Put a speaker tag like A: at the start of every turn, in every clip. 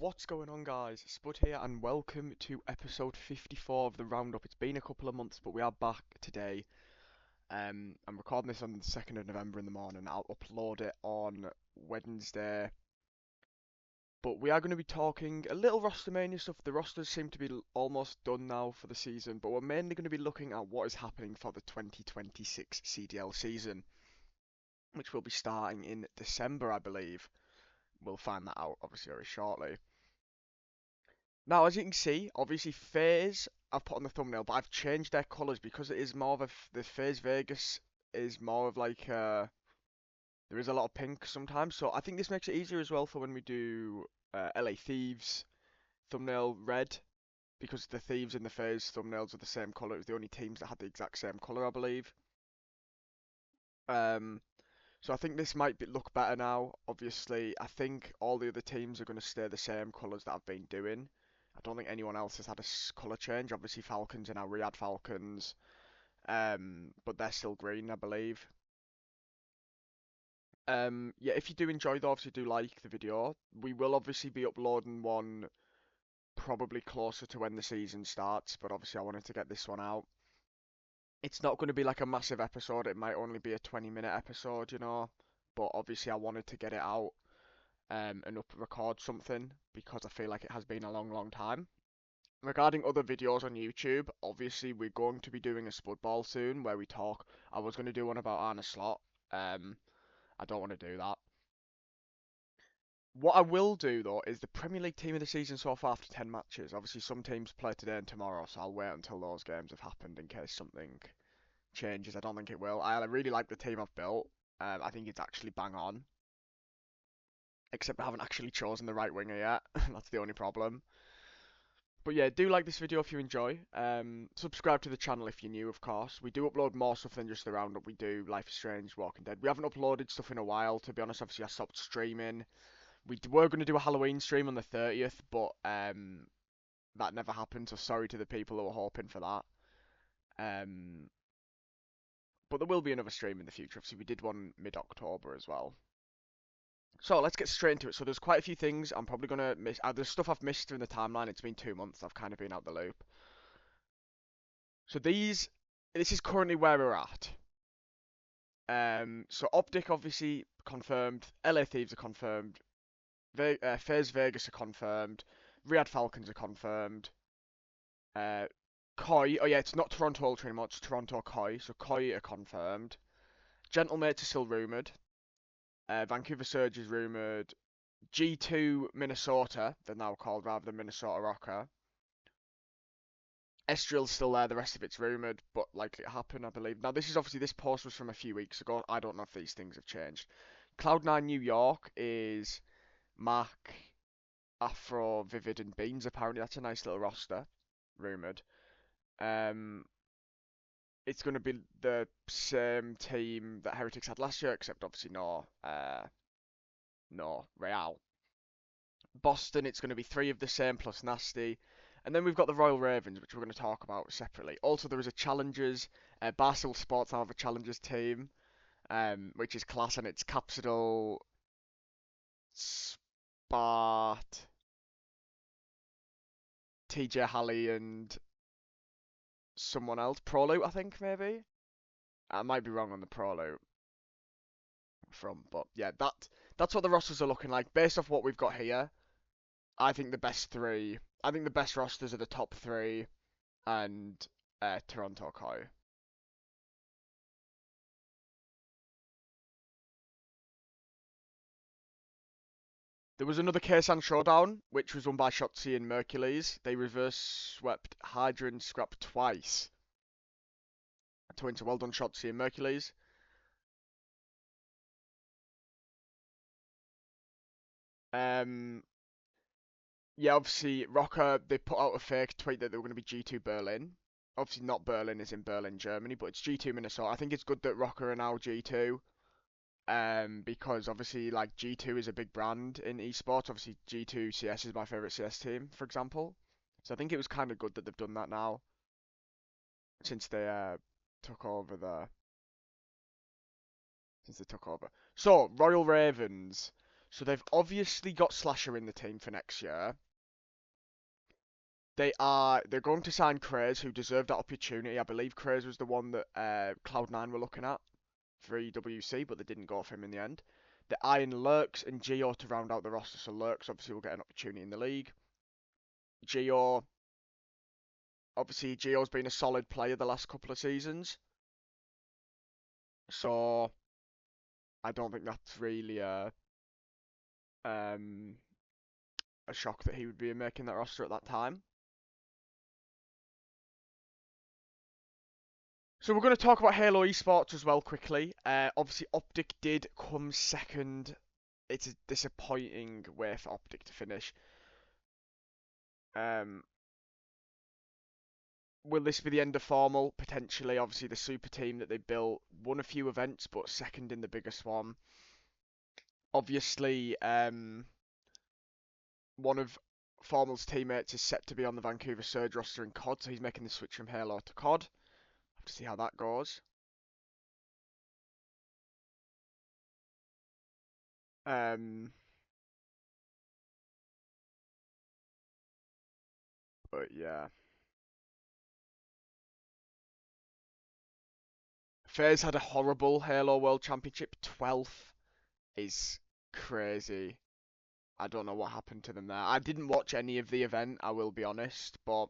A: What's going on, guys? Spud here, and welcome to episode 54 of the Roundup. It's been a couple of months, but we are back today. I'm recording this on the 2nd of November in the morning. I'll upload it on Wednesday. But we are going to be talking a little ROSTERMANIA stuff. The rosters seem to be almost done now for the season, but we're mainly going to be looking at what is happening for the 2026 CDL season, which will be starting in December, I believe. We'll find that out, obviously, very shortly. Now, as you can see, obviously FaZe I've put on the thumbnail, but I've changed their colours because it is more of the FaZe Vegas is more of like there is a lot of pink sometimes, so I think this makes it easier as well for when we do LA Thieves thumbnail red, because the Thieves and the FaZe thumbnails are the same colour. It was the only teams that had the exact same colour, I believe. Um, so I think this might look better now. Obviously, I think all the other teams are going to stay the same colours that I've been doing. I don't think anyone else has had a colour change. Obviously, Falcons are now Riyadh Falcons, but they're still green, I believe. Yeah, if you do enjoy though, obviously do like the video. We will obviously be uploading one probably closer to when the season starts, but obviously I wanted to get this one out. It's not going to be like a massive episode. It might only be a 20-minute episode, but obviously I wanted to get it out and record something because I feel like it has been a long, long time. Regarding other videos on YouTube, obviously we're going to be doing a Spud Ball soon where we talk. I was going to do one about Arne Slot. I don't want to do that. What I will do though is the Premier League team of the season so far after 10 matches. Obviously some teams play today and tomorrow, so I'll wait until those games have happened in case something changes. I don't think it will. I really like the team I've built. I think it's actually bang on. Except I haven't actually chosen the right winger yet. That's the only problem. But yeah, do like this video if you enjoy. Subscribe to the channel if you're new, of course. We do upload more stuff than just the roundup. We do Life is Strange, Walking Dead. We haven't uploaded stuff in a while, to be honest. Obviously, I stopped streaming. We were going to do a Halloween stream on the 30th, but that never happened. So sorry to the people who were hoping for that. Um, but there will be another stream in the future. Obviously, we did one mid-October as well. So let's get straight into it. So there's quite a few things I'm probably gonna miss. There's stuff I've missed in the timeline. It's been 2 months. I've kind of been out the loop. So this is currently where we're at. So Optic obviously confirmed. LA Thieves are confirmed. FaZe Vegas are confirmed. Riyadh Falcons are confirmed. Koi. Oh yeah, it's not Toronto Ultra anymore. It's Toronto Koi. So Koi are confirmed. Gentlemates are still rumored. Vancouver Surge is rumored. G2 Minnesota, they're now called rather than Minnesota Rocker. Estriel's still there, the rest of it's rumoured, but likely to happen, I believe. Now, this post was from a few weeks ago. I don't know if these things have changed. Cloud9 New York is Mac, Afro, Vivid, and Beans, apparently. That's a nice little roster, rumoured. Um, it's going to be the same team that Heretics had last year, except obviously no Real. Boston, it's going to be three of the same plus Nasty. And then we've got the Royal Ravens, which we're going to talk about separately. Also, there is a Challengers. Barstool Sports have a Challengers team, which is class, and it's Capsidal, Spart, TJ Halley, and someone else. Proloot, I think, maybe? I might be wrong on the Proloot from, but yeah, that's what the rosters are looking like. Based off what we've got here, I think the best rosters are the top three and Toronto Koi. There was another Keisan Showdown, which was won by Shotzi and Mercules. They reverse swept Hydra and Scrap twice to win. So well done, Shotzi and Mercules. Um, yeah, obviously, Rocker, they put out a fake tweet that they were going to be G2 Berlin. Obviously, not Berlin is in Berlin, Germany, but it's G2 Minnesota. I think it's good that Rocker are now G2. Because obviously, like, G2 is a big brand in esports. Obviously, G2 CS is my favorite CS team, for example. So I think it was kind of good that they've done that now, since they took over the since they took over. So Royal Ravens. So they've obviously got Slasher in the team for next year. They're going to sign Craze, who deserved that opportunity. I believe Craze was the one that Cloud9 were looking at for EWC, but they didn't go for him in the end. They're eyeing Lurks and Geo to round out the roster, so Lurks obviously will get an opportunity in the league. Geo, obviously Geo's been a solid player the last couple of seasons, so I don't think that's really um, a shock that he would be making that roster at that time. So we're going to talk about Halo Esports as well quickly. Obviously, Optic did come second. It's a disappointing way for Optic to finish. Will this be the end of formal? Potentially. Obviously, the super team that they built won a few events, but second in the biggest one. Obviously, one of Formal's teammates is set to be on the Vancouver Surge roster in COD, so he's making the switch from Halo to COD. Have to see how that goes. But yeah. FaZe had a horrible Halo World Championship. 12th is crazy. I don't know what happened to them there. I didn't watch any of the event, I will be honest, but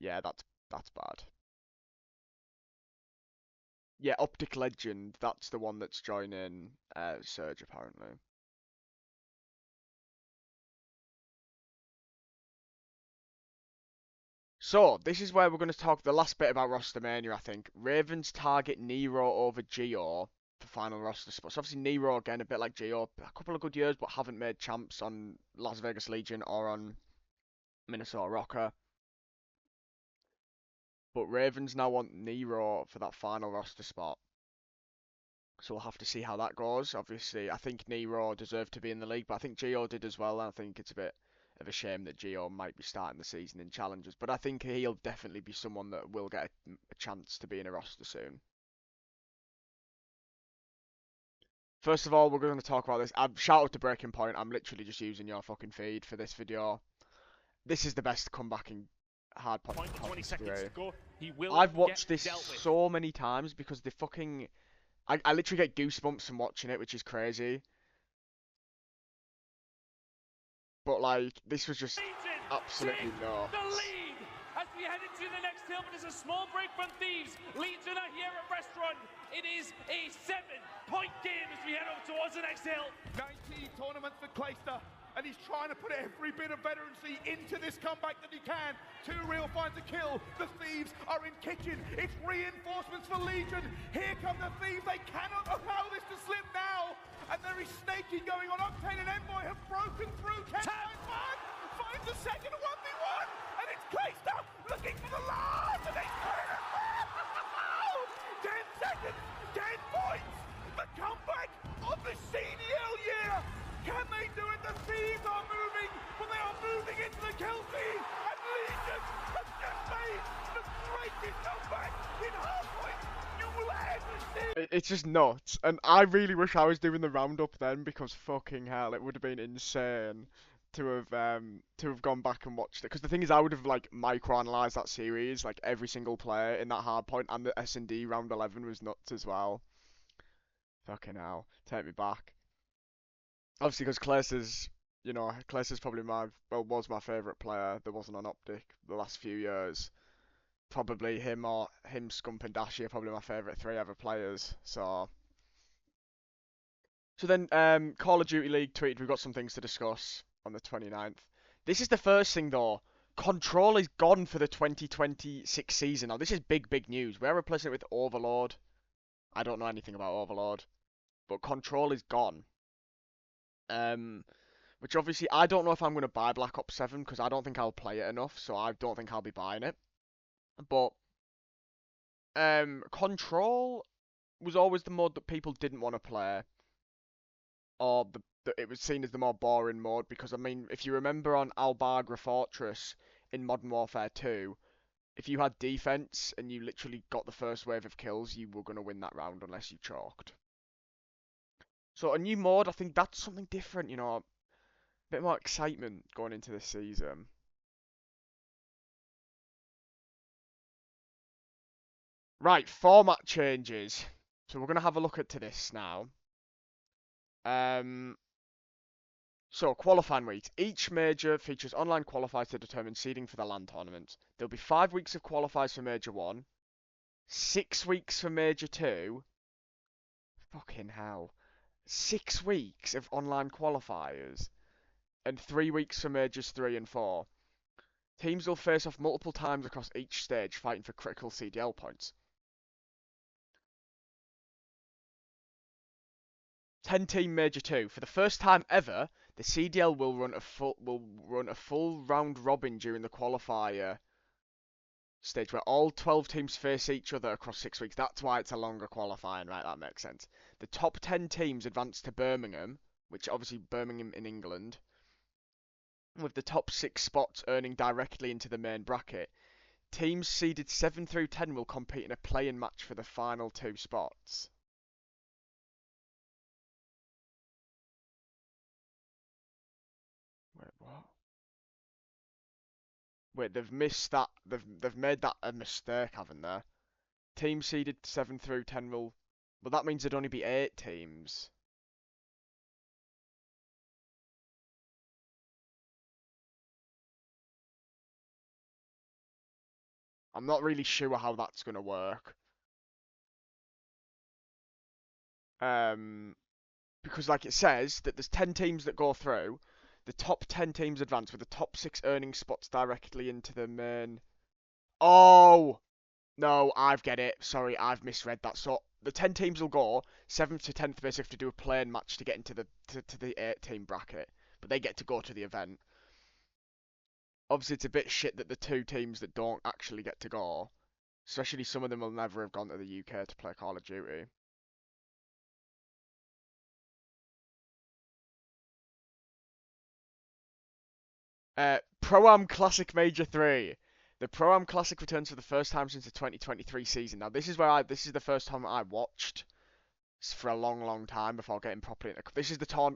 A: yeah, that's bad. Yeah, Optic Legend, that's the one that's joining Surge apparently. So, this is where we're going to talk the last bit about ROSTERMANIA, I think. Ravens target Nero over Geo for final roster spots. Obviously, Nero, again, a bit like Geo, a couple of good years, but haven't made champs on Las Vegas Legion or on Minnesota Rocker. But Ravens now want Nero for that final roster spot. So we'll have to see how that goes. Obviously, I think Nero deserved to be in the league, but I think Geo did as well. And I think it's a bit of a shame that Geo might be starting the season in challenges. But I think he'll definitely be someone that will get a chance to be in a roster soon. First of all, we're going to talk about this. Shout out to Breaking Point. I'm literally just using your fucking feed for this video. This is the best comeback in hard point. 20 seconds to go. I've watched this so many times because the fucking I literally get goosebumps from watching it, which is crazy. But like, this was just absolutely nuts.
B: The lead as we head into the next hill, but it's a small break from Thieves. Legion are here at Restaurant. It is a 7-point game as we head over towards the next hill.
C: 19 tournaments for Clayster, and he's trying to put every bit of veterancy into this comeback that he can. 2 real finds a kill. The Thieves are in kitchen. It's reinforcements for Legion. Here come the Thieves. They cannot allow this to slip now. And there is snaking going on. Octane and Envoy have broken through. Ken finds the second 1v1. And it's Clayster looking for the last. And they put it in. 10 seconds, 10 points. The comeback of the CDL year. Can they do it? The Thieves are moving, but they are moving into the kill feed. And Legion have just made the greatest comeback in hardpoint you will ever see.
A: It's just nuts, and I really wish I was doing the roundup then, because fucking hell, it would have been insane to have gone back and watched it. Because the thing is, I would have like micro-analysed that series, like every single player in that hard point, and the S&D round 11 was nuts as well. Fucking hell, take me back. Obviously, because Claes is probably was my favourite player. There wasn't on Optic the last few years. Probably him, Scump and Dashi are probably my favourite 3 ever players. So then Call of Duty League tweeted we've got some things to discuss on the 29th. This is the first thing though. Control is gone for the 2026 season. Now this is big news. We're replacing it with Overlord. I don't know anything about Overlord, but Control is gone. Which obviously I don't know if I'm going to buy Black Ops 7 because I don't think I'll play it enough, so I don't think I'll be buying it. But Control was always the mode that people didn't want to play, or it was seen as the more boring mode, because I mean, if you remember on Albagra Fortress in Modern Warfare 2, if you had defense and you literally got the first wave of kills, you were going to win that round unless you choked. So a new mode, I think that's something different, you know, a bit more excitement going into this season. Right, format changes. So we're gonna have a look at this now. Um, so qualifying weeks. Each major features online qualifiers to determine seeding for the LAN tournament. There'll be 5 weeks of qualifiers for Major 1, 6 weeks for Major 2. Fucking hell. 6 weeks of online qualifiers. And 3 weeks for Majors 3 and 4. Teams will face off multiple times across each stage, fighting for critical CDL points. 10-team Major 2. For the first time ever, the CDL will run a full round robin during the qualifier stage where all 12 teams face each other across 6 weeks. That's why it's a longer qualifying, right? That makes sense. The top 10 teams advance to Birmingham, which obviously Birmingham in England, with the top 6 spots earning directly into the main bracket. Teams seeded 7 through 10 will compete in a play-in match for the final 2 spots. Wait, what? Wait, they've missed that. They've made that a mistake, haven't they? Teams seeded 7 through 10 will. Well, that means there'd only be 8 teams. I'm not really sure how that's gonna work. Because like it says that there's 10 teams that go through. The top 10 teams advance with the top 6 earning spots directly into the main. Oh! No, I've get it. Sorry, I've misread that. So the 10 teams will go 7th to 10th basically have to do a playing match to get into the 8-team bracket, but they get to go to the event. Obviously, it's a bit shit that the 2 teams that don't actually get to go, especially some of them will never have gone to the UK to play Call of Duty. Pro-Am Classic Major 3. The Pro-Am Classic returns for the first time since the 2023 season. Now, this is the first time I watched for a long, long time before getting properly into. This is the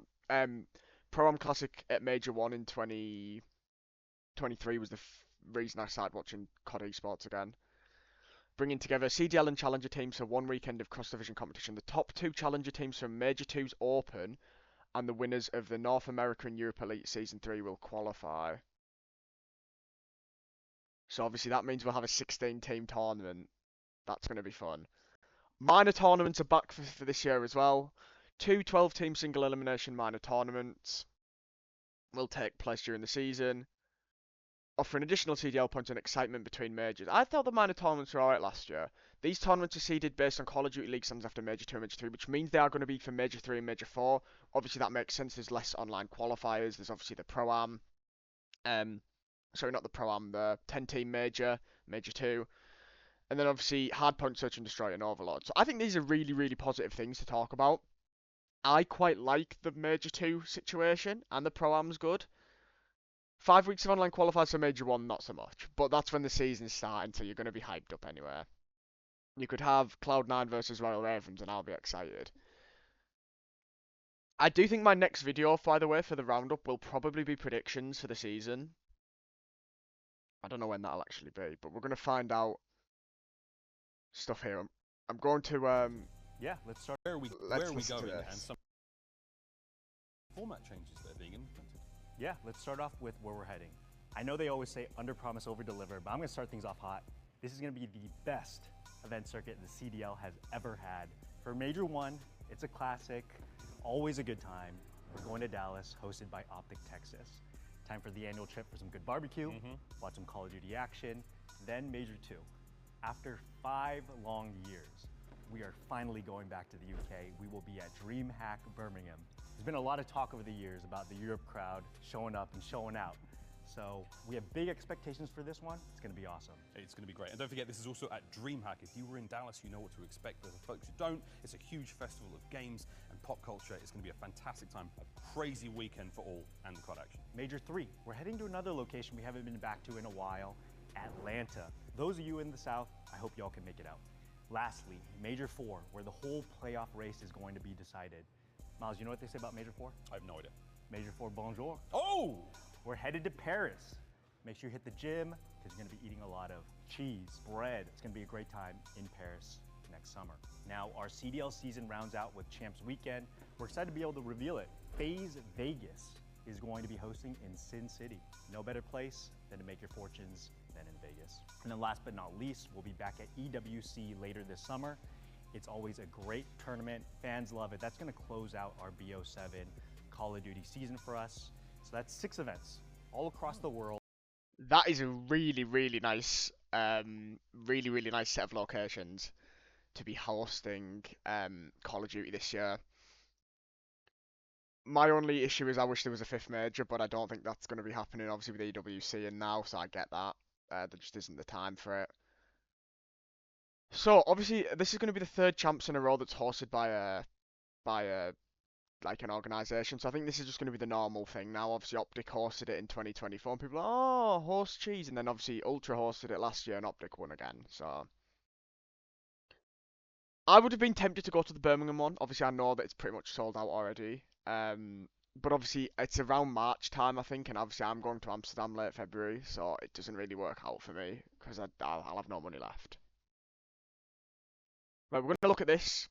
A: Pro-Am Classic at Major 1 in 2023 was the reason I started watching COD Esports again. Bringing together CDL and Challenger teams for one weekend of cross-division competition. The top 2 Challenger teams from Major 2's Open and the winners of the North America and Europe Elite Season 3 will qualify. So obviously that means we'll have a 16-team tournament. That's going to be fun. Minor tournaments are back for this year as well. 2 12-team single elimination minor tournaments will take place during the season, offering additional CDL points and excitement between majors. I thought the minor tournaments were alright last year. These tournaments are seeded based on Call of Duty League stands after Major 2 and Major 3, which means they are going to be for Major 3 and Major 4. Obviously that makes sense, there's less online qualifiers, there's obviously the Pro-Am. Sorry, not the Pro-Am, the 10-team Major, Major 2. And then obviously Hardpoint, Search and Destroy and Overlord. So I think these are really, really positive things to talk about. I quite like the Major 2 situation, and the Pro-Am's good. 5 weeks of online qualifiers for Major 1, not so much. But that's when the season's starting, so you're going to be hyped up anyway. You could have Cloud9 versus Royal Ravens, and I'll be excited. I do think my next video, by the way, for the roundup will probably be predictions for the season. I don't know when that'll actually be, but we're going to find out stuff here. I'm going to
D: Yeah, let's start. Where are we going and some format changes that are being implemented? Yeah, let's start off with where we're heading. I know they always say under promise, over deliver, but I'm going to start things off hot. This is going to be the best event circuit the CDL has ever had. For Major 1, it's a classic, always a good time. We're going to Dallas, hosted by Optic Texas. Time for the annual trip for some good barbecue, watch some Call of Duty action, then Major 2. After 5 long years, we are finally going back to the UK. We will be at DreamHack Birmingham. There's been a lot of talk over the years about the Europe crowd showing up and showing out. So we have big expectations for this one. It's going to be awesome.
B: It's going to be great. And don't forget, this is also at DreamHack. If you were in Dallas, you know what to expect. For the folks who don't, it's a huge festival of games and pop culture. It's going to be a fantastic time, a crazy weekend for all and the COD action.
D: Major 3, we're heading to another location we haven't been back to in a while, Atlanta. Those of you in the South, I hope y'all can make it out. Lastly, Major 4, where the whole playoff race is going to be decided. Miles, you know what they say about Major 4?
B: I have no idea.
D: Major 4, bonjour.
B: Oh!
D: We're headed to Paris. Make sure you hit the gym because you're going to be eating a lot of cheese, bread. It's going to be a great time in Paris next summer. Now, our CDL season rounds out with Champs Weekend. We're excited to be able to reveal it. FaZe Vegas is going to be hosting in Sin City. No better place than to make your fortunes than in Vegas. And then last but not least, we'll be back at EWC later this summer. It's always a great tournament. Fans love it. That's going to close out our BO7 Call of Duty season for us. So that's 6 events all across the world.
A: That is a really, really nice set of locations to be hosting Call of Duty this year. My only issue is I wish there was a 5th major, but I don't think that's going to be happening, obviously, with EWC and now, so I get that. There just isn't the time for it. So, obviously, this is going to be the 3rd champs in a row that's hosted by like an organisation, so I think this is just going to be the normal thing now. Obviously, Optic hosted it in 2024, and people are like, oh, host cheese, and then obviously Ultra hosted it last year, and Optic won again, so... I would have been tempted to go to the Birmingham one. Obviously, I know that it's pretty much sold out already. But obviously, it's around March time, I think, and obviously I'm going to Amsterdam late February, so it doesn't really work out for me, because I'll have no money left. Right, we're going to look at this.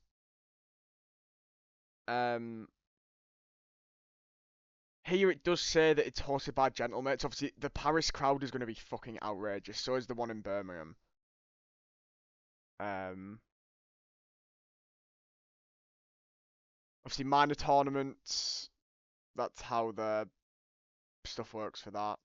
A: Here it does say that it's hosted by Gentlemates. Obviously, the Paris crowd is going to be fucking outrageous. So is the one in Birmingham. Obviously, minor tournaments. That's how the stuff works for that.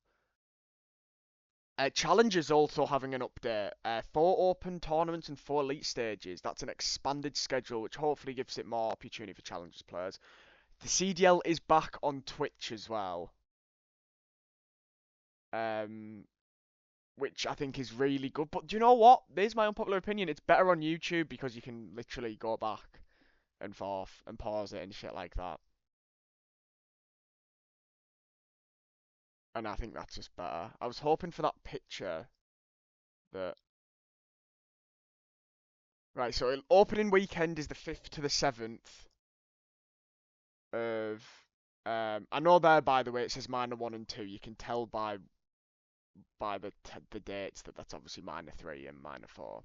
A: Challenge is also having an update. 4 open tournaments and 4 elite stages. That's an expanded schedule, which hopefully gives it more opportunity for Challengers players. The CDL is back on Twitch as well. Which I think is really good. But do you know what? There's my unpopular opinion. It's better on YouTube because you can literally go back and forth and pause it and shit like that. And I think that's just better. I was hoping for that picture that... Right, so opening weekend is the 5th to the 7th of... I know there, by the way, it says minor 1 and 2. You can tell by the dates that that's obviously minor 3 and minor 4.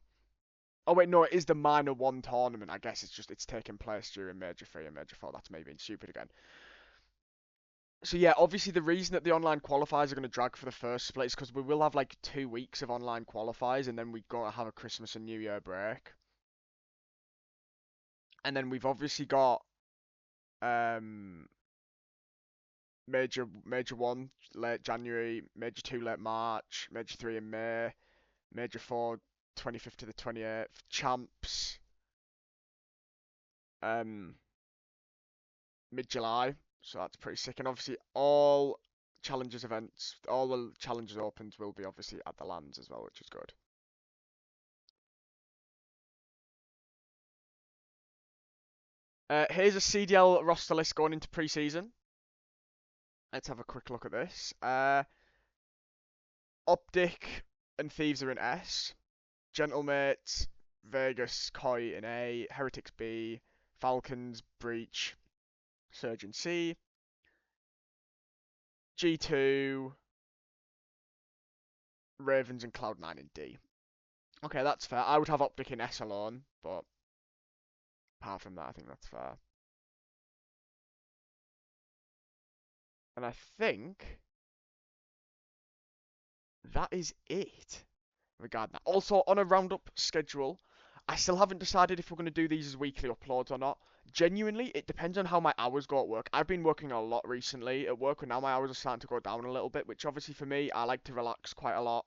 A: Oh wait, no, it is the minor 1 tournament. I guess it's taking place during major 3 and major 4. That's me being stupid again. So yeah, obviously the reason that the online qualifiers are going to drag for the first split is because we will have like 2 weeks of online qualifiers, and then we're going to have a Christmas and New Year break. And then we've obviously got major 1 late January, major 2 late March, major 3 in May, major 4 25th to the 28th, champs mid-July, so that's pretty sick. And obviously all Challengers events, all the Challengers Opens will be obviously at the lands as well, which is good. Here's a CDL roster list going into pre-season. Let's have a quick look at this. Optic and Thieves are in S. Gentlemates, Vegas, Koi in A. Heretics B. Falcons, Breach, Surgeon C. G2, Ravens and Cloud9 in D. Okay, that's fair. I would have Optic in S alone, but apart from that, I think that's fair. And I think that is it regarding that. Also, on a roundup schedule, I still haven't decided if we're going to do these as weekly uploads or not. Genuinely, it depends on how my hours go at work. I've been working a lot recently at work, and now my hours are starting to go down a little bit, which obviously for me, I like to relax quite a lot.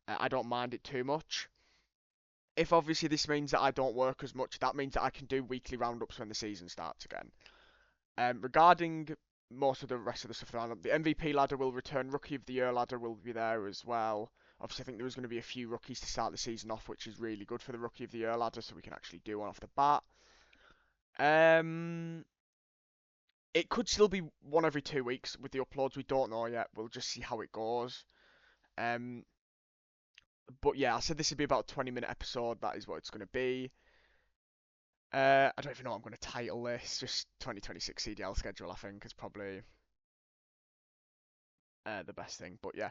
A: I don't mind it too much. If obviously this means that I don't work as much, that means that I can do weekly roundups when the season starts again. Regarding most of the rest of the stuff around, the MVP ladder will return, Rookie of the Year ladder will be there as well. Obviously, I think there was going to be a few rookies to start the season off, which is really good for the Rookie of the Year ladder, so we can actually do one off the bat. It could still be one every 2 weeks with the uploads. We don't know yet. We'll just see how it goes. But yeah, I said this would be about a 20-minute episode. That is what it's going to be. I don't even know what I'm going to title this. Just 2026 CDL schedule, I think, is probably the best thing. But yeah,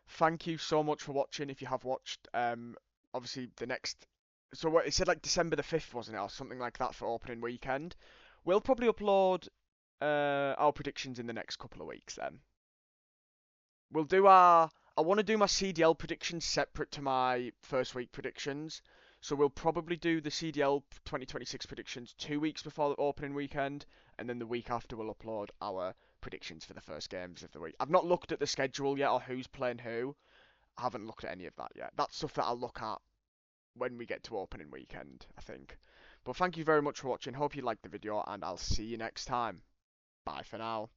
A: thank you so much for watching. If you have watched, obviously the next. So what it said like December the 5th, wasn't it, or something like that for opening weekend. We'll probably upload our predictions in the next couple of weeks. Then we'll do our. I want to do my CDL predictions separate to my first week predictions. So we'll probably do the CDL 2026 predictions 2 weeks before the opening weekend, and then the week after we'll upload our predictions for the first games of the week. I've not looked at the schedule yet or who's playing who. I haven't looked at any of that yet. That's stuff that I'll look at when we get to opening weekend, I think. But thank you very much for watching. Hope you liked the video, and I'll see you next time. Bye for now.